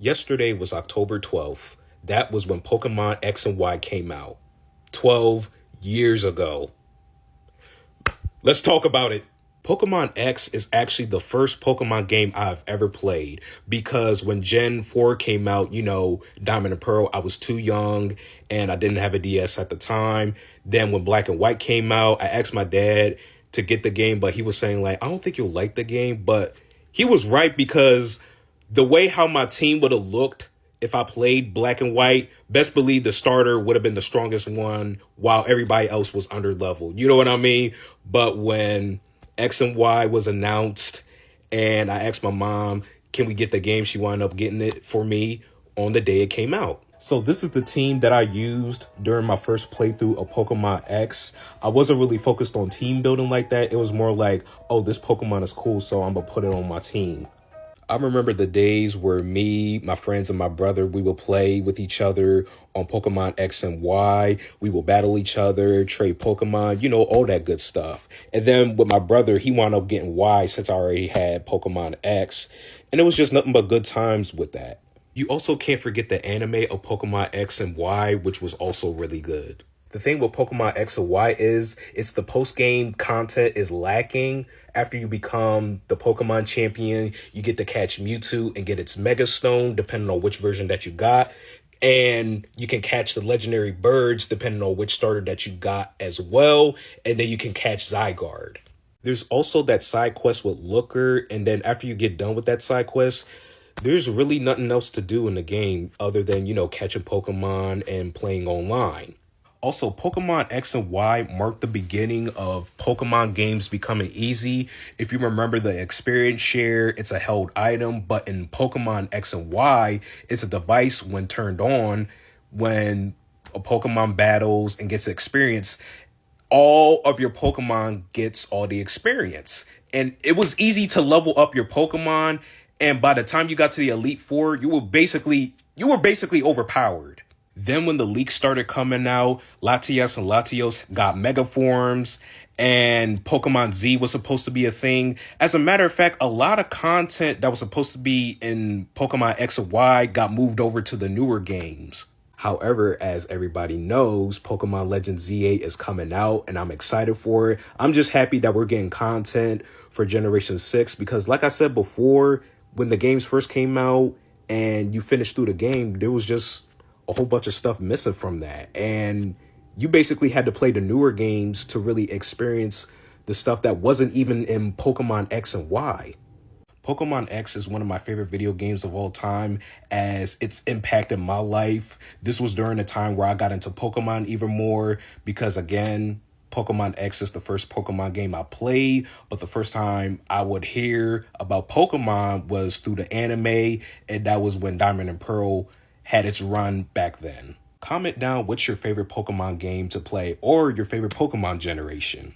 Yesterday was October 12th. That was when Pokemon X and Y came out. 12 years ago. Let's talk about it. Pokemon X is actually the first Pokemon game I've ever played because when Gen 4 came out, Diamond and Pearl, I was too young and I didn't have a DS at the time. Then when Black and White came out, I asked my dad to get the game, but he was saying like, I don't think you'll like the game, but he was right because the way how my team would have looked if I played Black and White, best believe the starter would have been the strongest one while everybody else was under level. You know what I mean? But when X and Y was announced and I asked my mom, can we get the game? She wound up getting it for me on the day it came out. So this is the team that I used during my first playthrough of Pokemon X. I wasn't really focused on team building like that. It was more like, oh, this Pokemon is cool, so I'm going to put it on my team. I remember the days where me, my friends, and my brother, we would play with each other on Pokemon X and Y. We would battle each other, trade Pokemon, all that good stuff. And then with my brother, he wound up getting Y since I already had Pokemon X. And it was just nothing but good times with that. You also can't forget the anime of Pokemon X and Y, which was also really good. The thing with Pokemon X and Y is it's the post-game content is lacking. After you become the Pokemon champion, you get to catch Mewtwo and get its Mega Stone, depending on which version that you got. And you can catch the legendary birds, depending on which starter that you got as well. And then you can catch Zygarde. There's also that side quest with Looker. And then after you get done with that side quest, there's really nothing else to do in the game other than, catching Pokemon and playing online. Also, Pokemon X and Y marked the beginning of Pokemon games becoming easy. If you remember the experience share, it's a held item, but in Pokemon X and Y, it's a device when turned on, when a Pokemon battles and gets experience, all of your Pokemon gets all the experience. And it was easy to level up your Pokemon, and by the time you got to the Elite Four, you were basically overpowered. Then when the leaks started coming out, Latias and Latios got mega forms and Pokemon Z was supposed to be a thing. As a matter of fact, a lot of content that was supposed to be in Pokemon X and Y got moved over to the newer games. However, as everybody knows, Pokemon Legends Z8 is coming out and I'm excited for it. I'm just happy that we're getting content for Generation 6 because like I said before, when the games first came out and you finished through the game, there was just a whole bunch of stuff missing from that. And you basically had to play the newer games to really experience the stuff that wasn't even in Pokemon X and Y. Pokemon X is one of my favorite video games of all time as it's impacted my life. This was during the time where I got into Pokemon even more because, again, Pokemon X is the first Pokemon game I played, but the first time I would hear about Pokemon was through the anime, and that was when Diamond and Pearl had its run back then. Comment down what's your favorite Pokemon game to play or your favorite Pokemon generation.